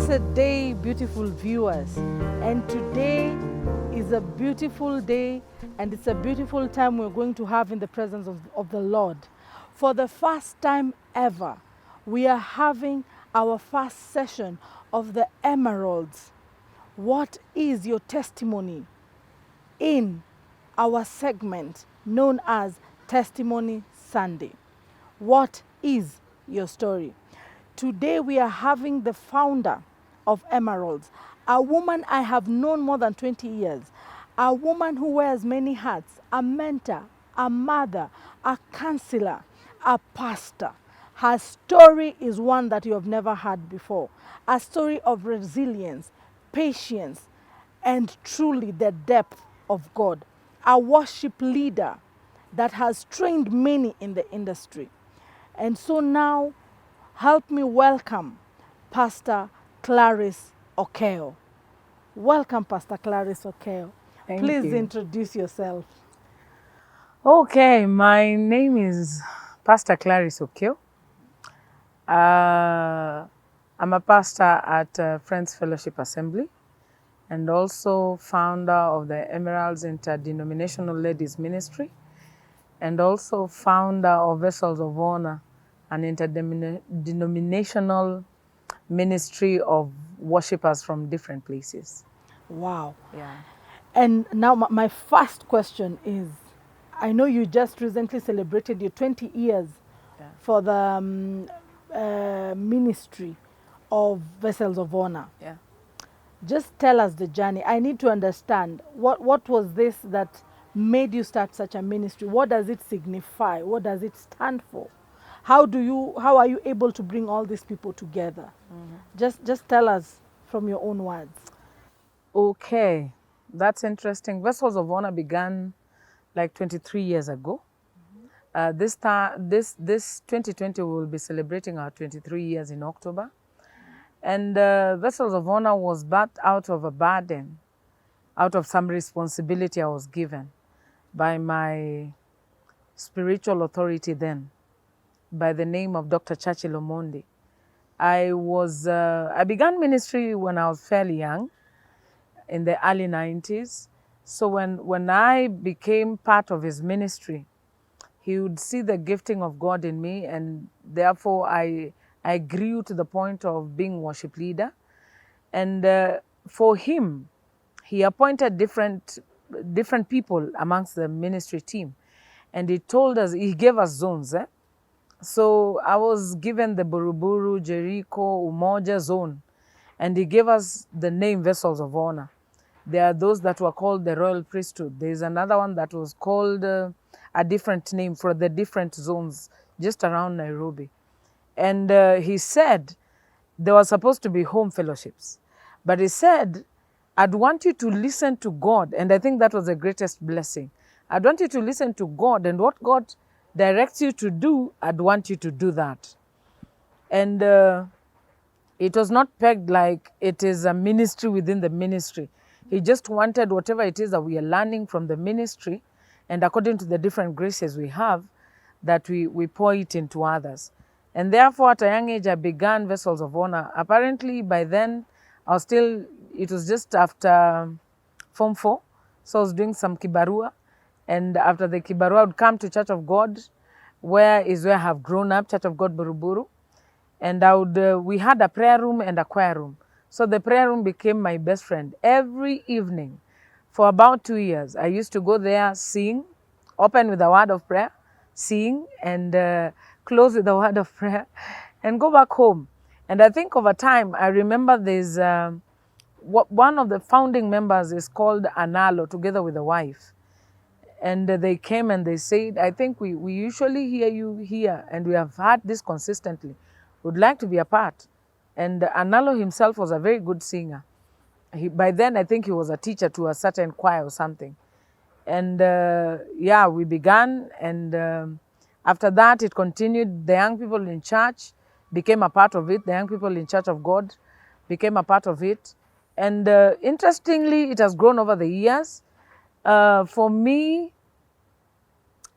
Blessed day, beautiful viewers. And today is a beautiful day, and it's a beautiful time we're going to have in the presence of the Lord. For the first time ever, we are having our first session of the Emeralds. What is your testimony in our segment known as Testimony Sunday? What is your story? Today we are having the founder of Emeralds, a woman I have known more than 20 years, a woman who wears many hats, a mentor, a mother, a counselor, a pastor. Her story is one that you have never heard before, a story of resilience, patience, and truly the depth of God, a worship leader that has trained many in the industry. And so now, help me welcome Pastor Claris Okeyo. Welcome, Pastor Claris Okeyo. Please introduce yourself. Okay, my name is Pastor Claris Okeyo. I'm a pastor at Friends Fellowship Assembly and also founder of the Emeralds Interdenominational Ladies Ministry and also founder of Vessels of Honor, an interdenominational ministry of worshippers from different places. Wow. Yeah. And now my first question is, I know you just recently celebrated your 20 years for the ministry of Vessels of Honor. Yeah. Just tell us the journey. I need to understand what was this that made you start such a ministry? What does it signify? What does it stand for? How are you able to bring all these people together? Just tell us from your own words. Okay, that's interesting. Vessels of Honor began like 23 years ago. This 2020 we will be celebrating our 23 years in October. And Vessels of Honor was birthed out of a burden, out of some responsibility I was given by my spiritual authority then, by the name of Dr. Churchill Omondi. I began ministry when I was fairly young, in the early 90s. So when I became part of his ministry, he would see the gifting of God in me, and therefore I grew to the point of being worship leader. And for him, he appointed different people amongst the ministry team. And he told us, he gave us zones. So I was given the Buruburu, Jericho, Umoja zone. And he gave us the name Vessels of Honor. There are those that were called the Royal Priesthood. There's another one that was called a different name for the different zones just around Nairobi. And he said there was supposed to be home fellowships. But he said, I'd want you to listen to God. And I think that was the greatest blessing. I'd want you to listen to God, and what God directs you to do, I'd want you to do that. And it was not pegged like it is a ministry within the ministry. He just wanted whatever it is that we are learning from the ministry, and according to the different graces we have, that we pour it into others. And therefore, at a young age, I began Vessels of Honor. Apparently, by then, it was just after Form 4. So I was doing some kibarua. And after the kibarua, I would come to Church of God, where I have grown up, Church of God Buruburu. And we had a prayer room and a choir room. So the prayer room became my best friend. Every evening, for about 2 years, I used to go there, sing, open with a word of prayer, sing, and close with a word of prayer, and go back home. And I think over time, I remember there's one of the founding members is called Analo, together with a wife. And they came and they said, I think we usually hear you here, and we have heard this consistently. Would like to be a part. And Analo himself was a very good singer. By then, I think he was a teacher to a certain choir or something. And we began, and after that, it continued. The young people in church became a part of it. The young people in Church of God became a part of it. And interestingly, it has grown over the years. For me,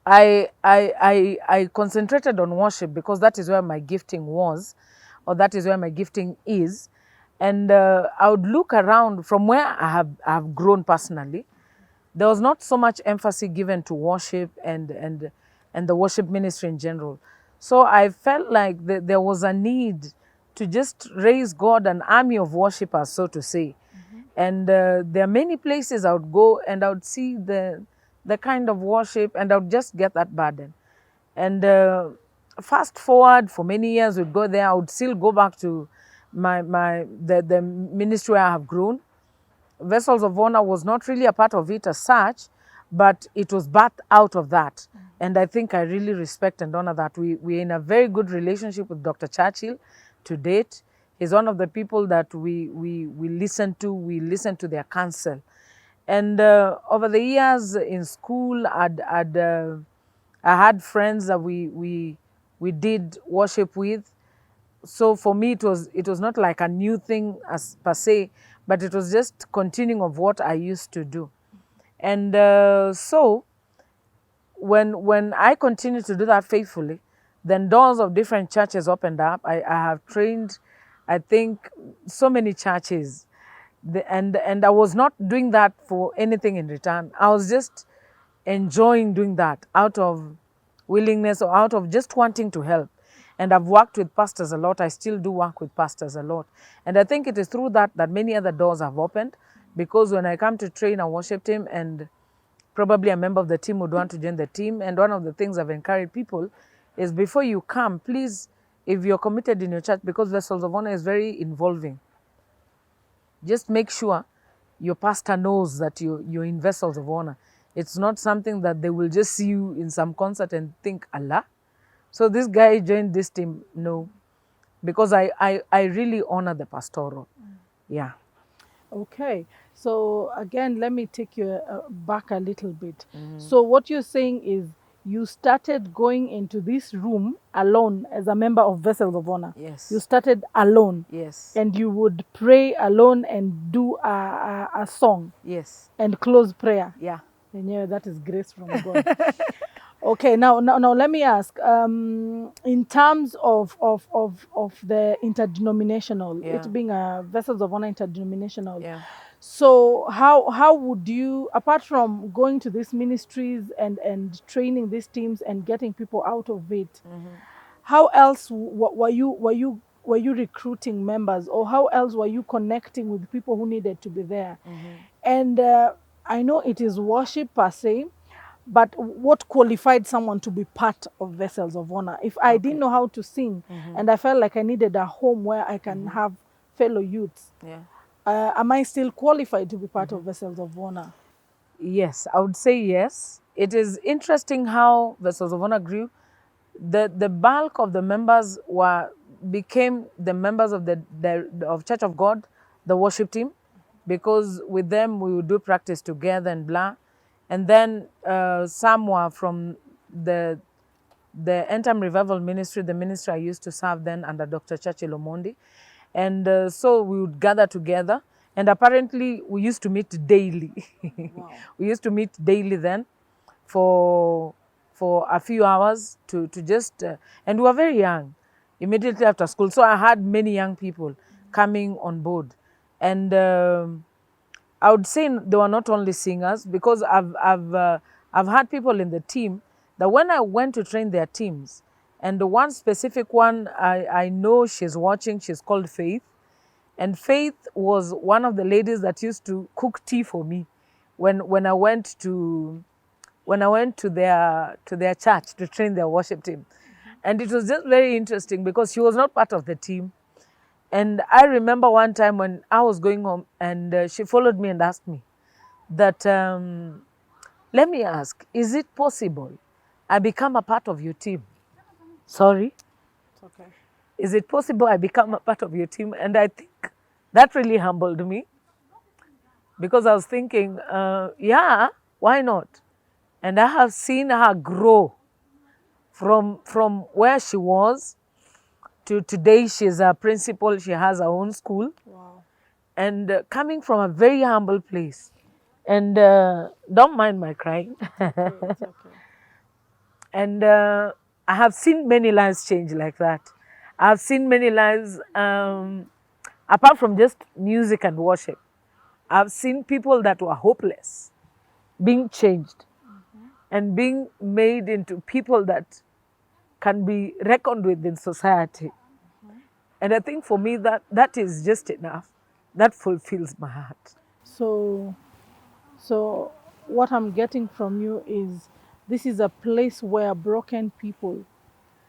I concentrated on worship because that is where my gifting was, or that is where my gifting is. And I would look around from where I have grown personally. There was not so much emphasis given to worship and the worship ministry in general. So I felt like there was a need to just raise God an army of worshipers, so to say. And there are many places I would go and I would see the kind of worship and I would just get that burden. And fast forward for many years, we'd go there. I would still go back to the ministry where I have grown. Vessels of Honor was not really a part of it as such, but it was birthed out of that. And I think I really respect and honor that. We're in a very good relationship with Dr. Churchill to date. He's one of the people that we listen to their counsel. And over the years in school, I had friends that we did worship with. So for me, it was not like a new thing as per se, but it was just continuing of what I used to do. And so when I continued to do that faithfully, then doors of different churches opened up. I have trained, I think, so many churches. And I was not doing that for anything in return. I was just enjoying doing that out of willingness or out of just wanting to help. And I've worked with pastors a lot. I still do work with pastors a lot. And I think it is through that many other doors have opened, because when I come to train a worship team, and probably a member of the team would want to join the team, and one of the things I've encouraged people is, before you come, please, if you're committed in your church, because Vessels of Honor is very involving, just make sure your pastor knows that you're in Vessels of Honor. It's not something that they will just see you in some concert and think, Allah, so this guy joined this team. No, because I really honor the pastoral. Yeah. Okay, so again, let me take you back a little bit. So what you're saying is you started going into this room alone as a member of Vessels of Honor. Yes. You started alone. Yes. And you would pray alone and do a song. Yes. And close prayer. Yeah. And yeah, that is grace from God. Okay, now let me ask. In terms of the interdenominational, Yeah. it being a Vessels of Honor interdenominational. Yeah. So how would you, apart from going to these ministries and training these teams and getting people out of it, how else were you recruiting members, or how else were you connecting with people who needed to be there? And I know it is worship per se, but what qualified someone to be part of Vessels of Honor? If I didn't know how to sing and I felt like I needed a home where I can have fellow youths, Yeah. am I still qualified to be part of Vessels of Honor? Yes, I would say yes. It is interesting how Vessels of Honor grew. The bulk of the members became the members of of Church of God, the worship team, because with them we would do practice together and blah. And then some were from the End Time Revival Ministry, the ministry I used to serve then under Dr. Churchill Omondi. And so we would gather together. And apparently we used to meet daily. Wow. We used to meet daily then for a few hours to just, and we were very young, immediately after school. So I had many young people coming on board. And I would say they were not only singers, because I've had people in the team that when I went to train their teams, and the one specific one I know she's watching, she's called Faith. And Faith was one of the ladies that used to cook tea for me when I went to their church to train their worship team. And it was just very interesting because she was not part of the team. And I remember one time when I was going home, and she followed me and asked me that, let me ask, is it possible I become a part of your team? Sorry? It's okay. Is it possible I become a part of your team? And I think that really humbled me, because I was thinking, yeah, why not? And I have seen her grow from where she was to today. She's a principal, she has her own school. Wow. And coming from a very humble place. And don't mind my crying. It's okay. And I have seen many lives change like that. I've seen many lives apart from just music and worship, I've seen people that were hopeless being changed and being made into people that can be reckoned with in society. And I think for me that is just enough. That fulfills my heart. So, so what I'm getting from you is this is a place where broken people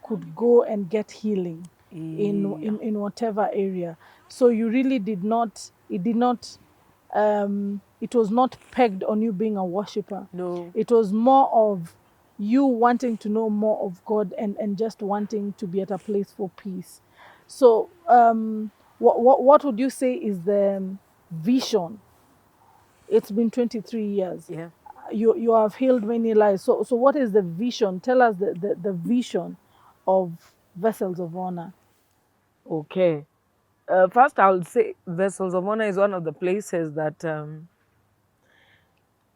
could go and get healing Yeah. in whatever area. So you really did not, it did not, it was not pegged on you being a worshiper. No. It was more of you wanting to know more of God and just wanting to be at a place for peace. So what would you say is the vision? It's been 23 years. Yeah. You have healed many lives. So what is the vision? Tell us the vision of Vessels of Honor. Okay. First, I would say Vessels of Honor is one of the places that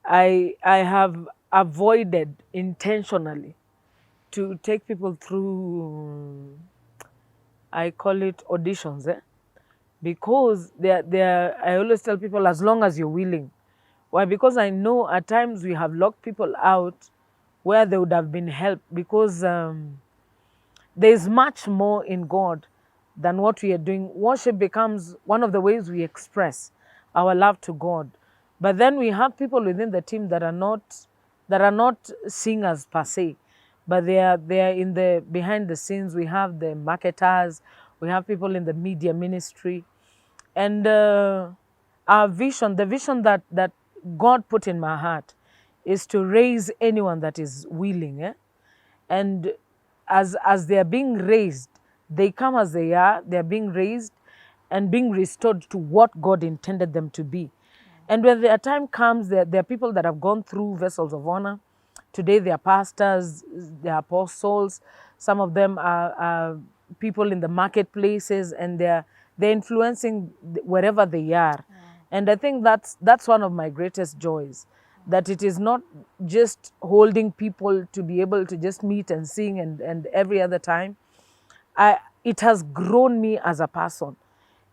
I have avoided intentionally to take people through. I call it auditions, because they're. I always tell people, as long as you're willing. Why? Because I know at times we have locked people out where they would have been helped, because there is much more in God than what we are doing. Worship becomes one of the ways we express our love to God. But then we have people within the team that are not singers per se, but they are in the behind the scenes. We have the marketers, we have people in the media ministry, and our vision, the vision that God put in my heart, is to raise anyone that is willing, and as they are being raised, they come as they are, they are being raised and being restored to what God intended them to be. And when their time comes, there are people that have gone through Vessels of Honor. Today they are pastors, they are apostles, some of them are people in the marketplaces, and they're influencing wherever they are. And I think that's one of my greatest joys, that it is not just holding people to be able to just meet and sing and every other time. It has grown me as a person.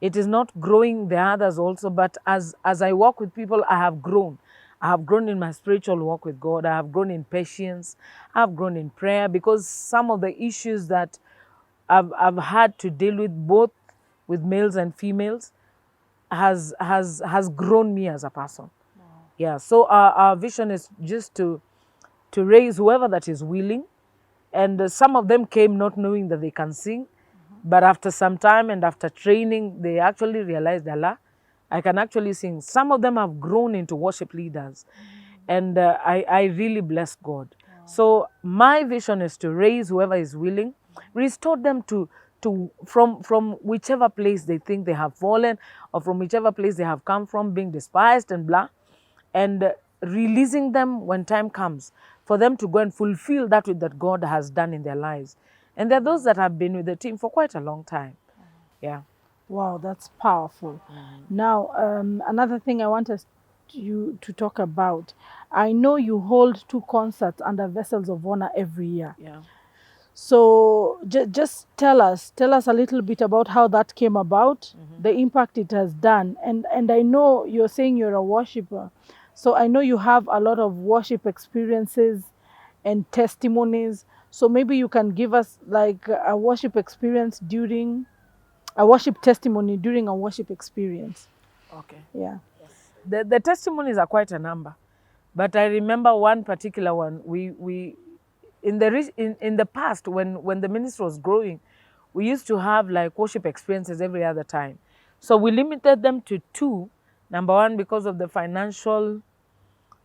It is not growing the others also, but as I walk with people, I have grown. I have grown in my spiritual walk with God. I have grown in patience. I have grown in prayer, because some of the issues that I've had to deal with, both with males and females, has grown me as a person. Yeah. So our vision is just to raise whoever that is willing. And some of them came not knowing that they can sing, but after some time and after training, they actually realized, Allah, I can actually sing. Some of them have grown into worship leaders, and I really bless God. So my vision is to raise whoever is willing, restore them from whichever place they think they have fallen, or from whichever place they have come from, being despised and blah, and releasing them when time comes for them to go and fulfill that which that God has done in their lives. And there are those that have been with the team for quite a long time. Yeah. Wow, that's powerful. Now, another thing I want you to talk about. I know you hold 2 concerts under Vessels of Honor every year. Yeah. So just tell us a little bit about how that came about, the impact it has done. And I know you're saying you're a worshiper. So I know you have a lot of worship experiences and testimonies. So maybe you can give us like a worship experience during a worship testimony during a worship experience. Okay. Yeah. The testimonies are quite a number, but I remember one particular one. We in the past, when the ministry was growing, we used to have like worship experiences every other time. So we limited them to 2. Number 1, because of the financial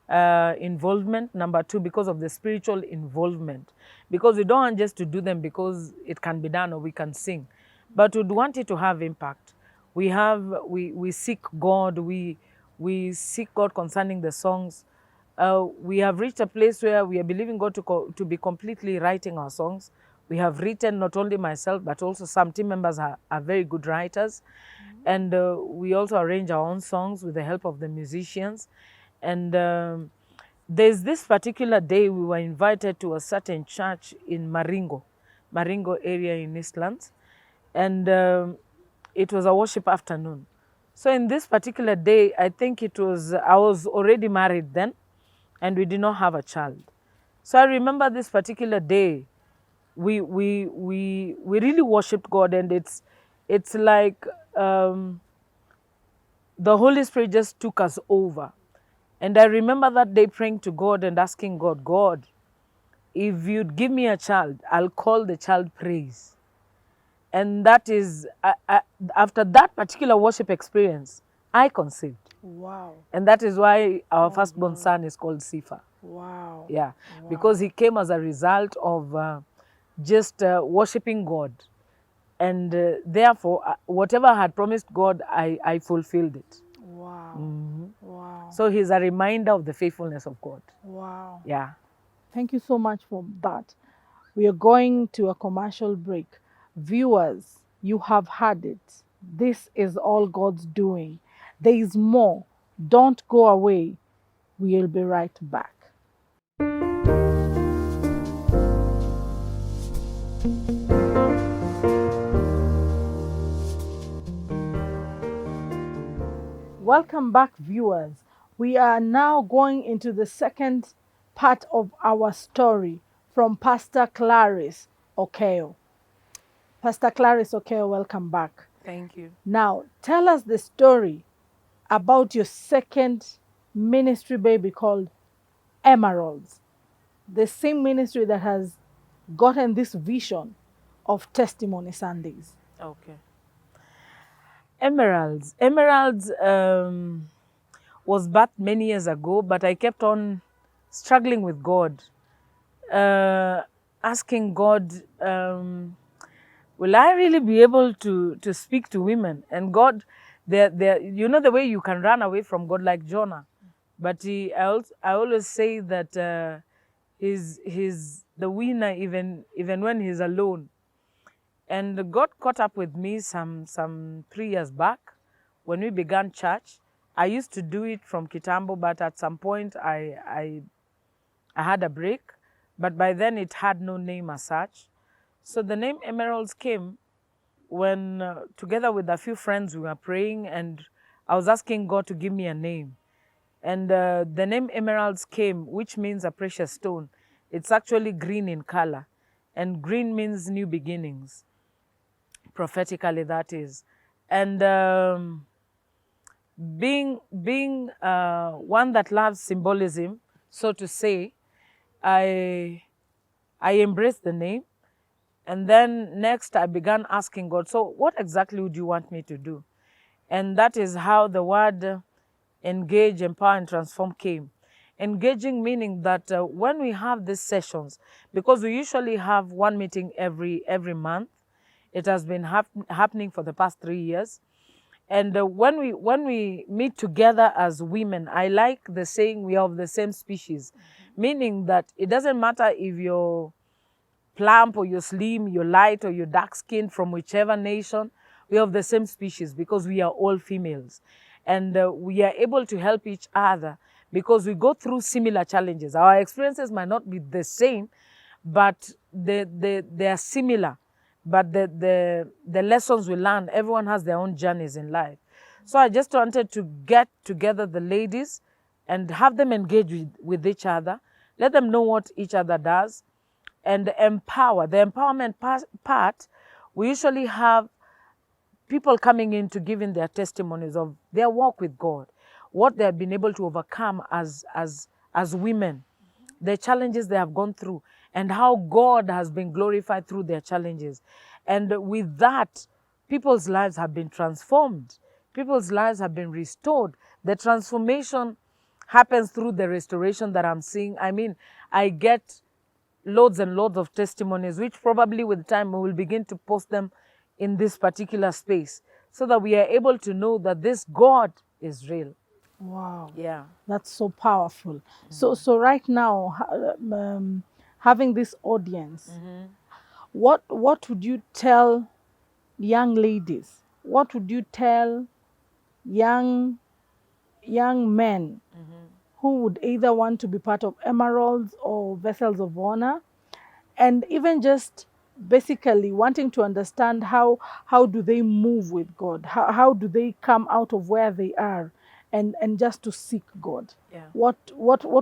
involvement. Number 2, because of the spiritual involvement. Because we don't want just to do them because it can be done or we can sing, but we'd want it to have impact. We seek God. We seek God concerning the songs. We have reached a place where we are believing God to be completely writing our songs. We have written, not only myself, but also some team members are very good writers. And we also arrange our own songs with the help of the musicians. And there's this particular day we were invited to a certain church in Maringo area in Eastlands. And it was a worship afternoon. So in this particular day, I think I was already married then, and we did not have a child. So I remember this particular day, we really worshipped God, and it's like the Holy Spirit just took us over. And I remember that day praying to God and asking God, God, if you'd give me a child, I'll call the child Praise. And that is, after that particular worship experience, I conceived. Wow. And that is why our Oh, firstborn glory. son is called Sifa. Wow. Yeah, Wow. because he came as a result of just worshiping God. And therefore, whatever I had promised God, I fulfilled it. Wow. Wow. So he's a reminder of the faithfulness of God. Wow. Yeah. Thank you so much for that. We are going to a commercial break. Viewers, you have heard it. This is all God's doing. There is more. Don't go away. We'll be right back. Welcome back, viewers. We are now going into the second part of our story from Pastor Claris Okeyo. Pastor Claris Okeyo, welcome back. Thank you. Now, tell us the story about your second ministry baby called Emeralds, the same ministry that has gotten this vision of Testimony Sundays. Okay. Emeralds. Emeralds was birthed many years ago, but I kept on struggling with God, asking God, will I really be able to speak to women? And God, you know the way you can run away from God like Jonah, but I always say that he's the winner even when he's alone. And God caught up with me some 3 years back when we began church. I used to do it from Kitambo, but at some point I had a break. But by then it had no name as such. So the name Emeralds came when, together with a few friends, we were praying, and I was asking God to give me a name. And the name Emeralds came, which means a precious stone. It's actually green in color, and green means new beginnings. Prophetically, that is. And being one that loves symbolism, so to say, I embraced the name. And then next I began asking God, so what exactly would you want me to do? And that is how the word engage, empower, and transform came. Engaging meaning that when we have these sessions, because we usually have one meeting every month, it has been happening for the past 3 years. And when we meet together as women, I like the saying we are of the same species, meaning that it doesn't matter if you're plump or you're slim, you're light or you're dark skinned, from whichever nation, we are of the same species because we are all females. And we are able to help each other because we go through similar challenges. Our experiences might not be the same, but they are similar. But the lessons we learn, everyone has their own journeys in life. So I just wanted to get together the ladies and have them engage with each other, let them know what each other does, and empower. The empowerment part, we usually have people coming in to give in their testimonies of their walk with God, what they have been able to overcome as women, the challenges they have gone through, and how God has been glorified through their challenges. And with that, people's lives have been transformed. People's lives have been restored. The transformation happens through the restoration that I'm seeing. I mean, I get loads and loads of testimonies, which probably with time we will begin to post them in this particular space so that we are able to know that this God is real. Wow. Yeah. That's so powerful. So right now, having this audience, what would you tell young ladies? What would you tell young men who would either want to be part of Emeralds or Vessels of Honor, and even just basically wanting to understand how do they move with God, how do they come out of where they are and just to seek God. Yeah. What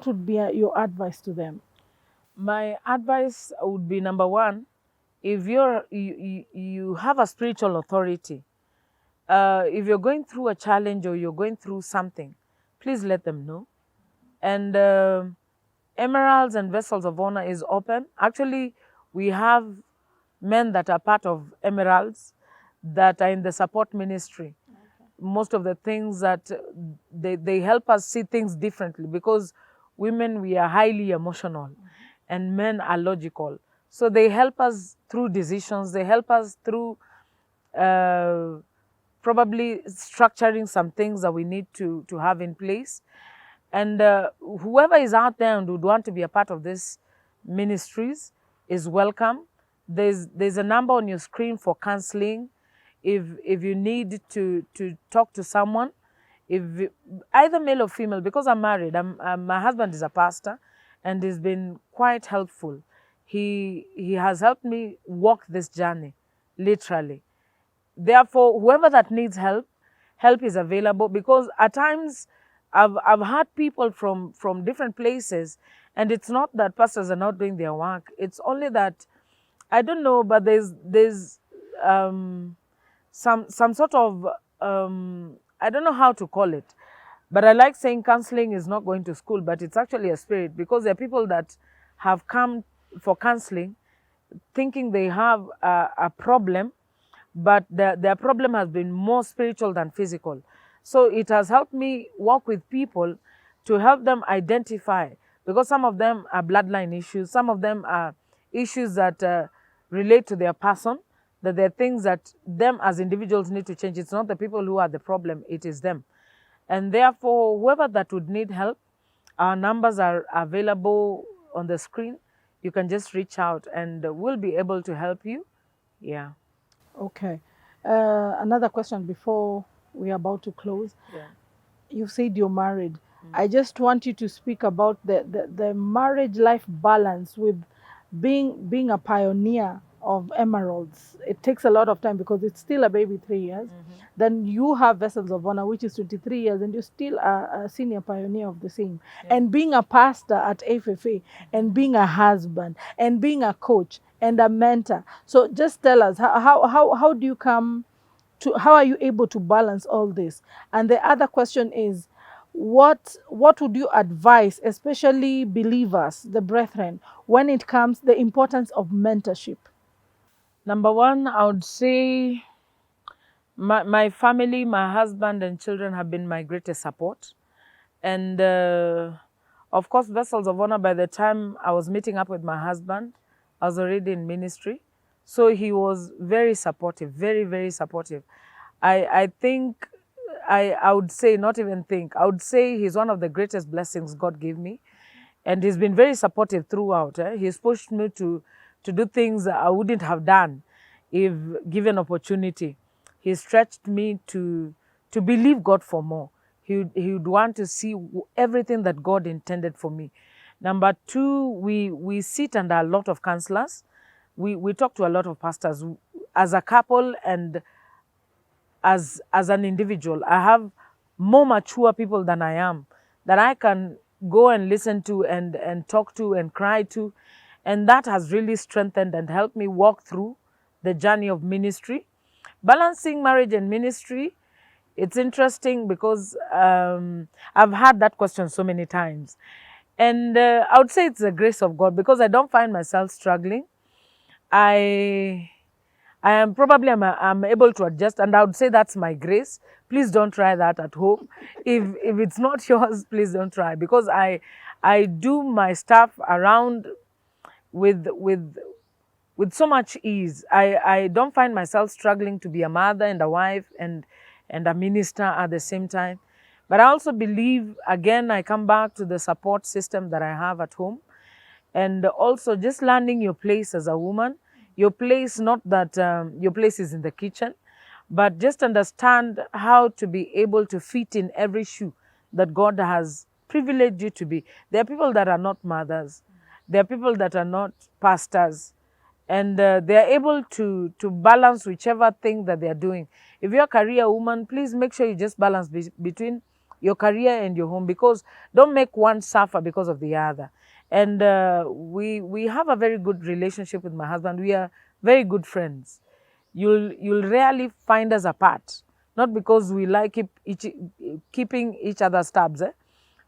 would be your advice to them? My advice would be number one, if you have a spiritual authority, if you're going through a challenge or you're going through something, please let them know. And Emeralds and Vessels of Honor is open. Actually, we have men that are part of Emeralds that are in the support ministry. Most of the things that they help us see things differently, because women, we are highly emotional and men are logical. So they help us through decisions, they help us through uh, probably structuring some things that we need to have in place. And whoever is out there and would want to be a part of this ministries is welcome. There's a number on your screen for counseling. If you need to talk to someone, if either male or female, because I'm married, my husband is a pastor, and he's been quite helpful. He has helped me walk this journey, literally. Therefore, whoever that needs help, help is available, because at times I've had people from different places, and it's not that pastors are not doing their work. It's only that, I don't know, but there's some sort of I don't know how to call it, but I like saying counseling is not going to school, but it's actually a spirit, because there are people that have come for counseling thinking they have a problem, but their problem has been more spiritual than physical. So it has helped me work with people to help them identify, because some of them are bloodline issues, some of them are issues that relate to their person, that there are things that them as individuals need to change. It's not the people who are the problem, it is them. And therefore, whoever that would need help, our numbers are available on the screen. You can just reach out and we'll be able to help you. Yeah. Okay. Another question before we're about to close. Yeah. You said you're married. I just want you to speak about the marriage life balance with being a pioneer of Emeralds. It takes a lot of time because it's still a baby 3 years. Then you have Vessels of Honor, which is 23 years, and you're still a senior pioneer of the same. And being a pastor at FFA, and being a husband, and being a coach, and a mentor. So just tell us, how do you come to, how are you able to balance all this? And the other question is, what would you advise, especially believers, the brethren, when it comes the importance of mentorship? Number one, I would say my family, my husband and children have been my greatest support. And of course, Vessels of Honor, by the time I was meeting up with my husband, I was already in ministry. So he was very supportive, very, very supportive. I think, I would say, not even think, I would say he's one of the greatest blessings God gave me. And he's been very supportive throughout. He's pushed me to do things I wouldn't have done if given opportunity. He stretched me to believe God for more. He would want to see everything that God intended for me. Number two, we sit under a lot of counselors. We talk to a lot of pastors. As a couple and as an individual, I have more mature people than I am that I can go and listen to and talk to and cry to. And that has really strengthened and helped me walk through the journey of ministry. Balancing marriage and ministry, it's interesting because I've had that question so many times. And I would say it's the grace of God, because I don't find myself struggling. I am probably, I'm able to adjust, and I would say that's my grace. Please don't try that at home. If it's not yours, please don't try, because I do my stuff around with so much ease. I don't find myself struggling to be a mother and a wife and a minister at the same time. But I also believe, again, I come back to the support system that I have at home, and also just learning your place as a woman. Your place, not that your place is in the kitchen, but just understand how to be able to fit in every shoe that God has privileged you to be. There are people that are not mothers. There are people that are not pastors. and they're able to balance whichever thing that they're doing. If you're a career woman, please make sure you just balance between your career and your home, because don't make one suffer because of the other. And we have a very good relationship with my husband. We are very good friends. You'll rarely find us apart, not because we like keeping each other's tabs,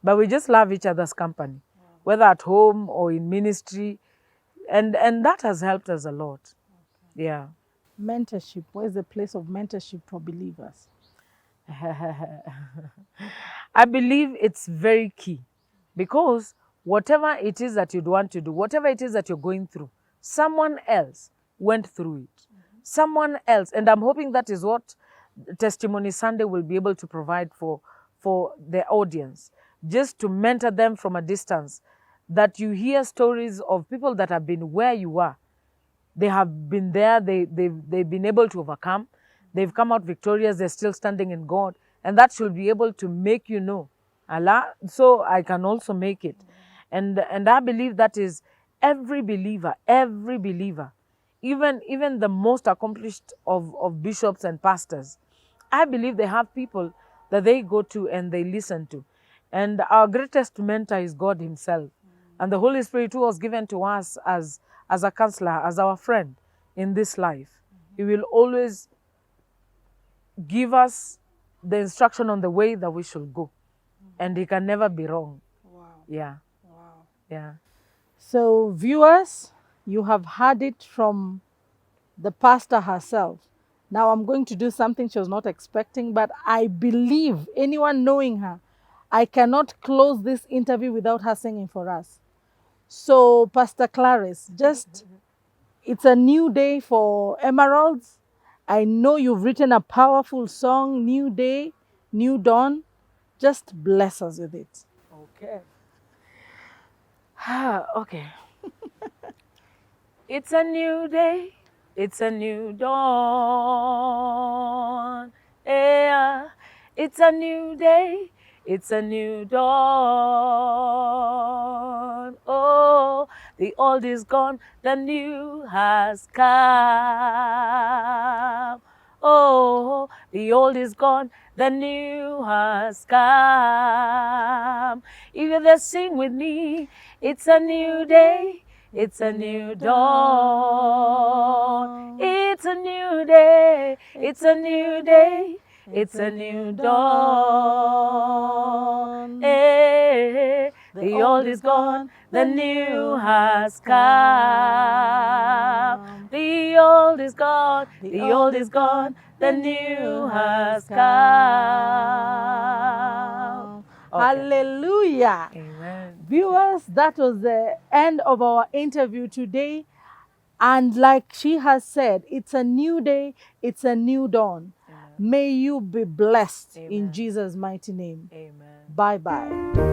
but we just love each other's company, whether at home or in ministry, and that has helped us a lot. Yeah. Mentorship. Where's the place of mentorship for believers? I believe it's very key, because whatever it is that you'd want to do, whatever it is that you're going through, someone else went through it. Someone else. And I'm hoping that is what Testimony Sunday will be able to provide for the audience, just to mentor them from a distance, that you hear stories of people that have been where you are. They have been there, they've been able to overcome, they've come out victorious, they're still standing in God, and that should be able to make you know, Allah, so I can also make it. And I believe that is every believer, even the most accomplished of bishops and pastors, I believe they have people that they go to and they listen to. And our greatest mentor is God Himself. And the Holy Spirit, who was given to us as a counselor, as our friend in this life. He will always give us the instruction on the way that we should go. And He can never be wrong. Wow. Yeah. Wow. Yeah. So, viewers, you have heard it from the pastor herself. Now I'm going to do something she was not expecting, but I believe anyone knowing her, I cannot close this interview without her singing for us. So, Pastor Claris, just, it's a new day for Emeralds. I know you've written a powerful song, New Day, New Dawn. Just bless us with it. Okay. Okay. It's a new day. It's a new dawn. Yeah. It's a new day. It's a new dawn. Oh, the old is gone. The new has come. Oh, the old is gone. The new has come. If you just sing with me, it's a new day. It's a new dawn. It's a new day. It's a new day. It's a new dawn. Hey, the old is gone. The new has come. The old is gone. The old is gone. The new has come. Okay. Hallelujah. Amen. Viewers, that was the end of our interview today. And like she has said, it's a new day, it's a new dawn. Amen. May you be blessed in Amen. Jesus' mighty name. Amen. Bye-bye.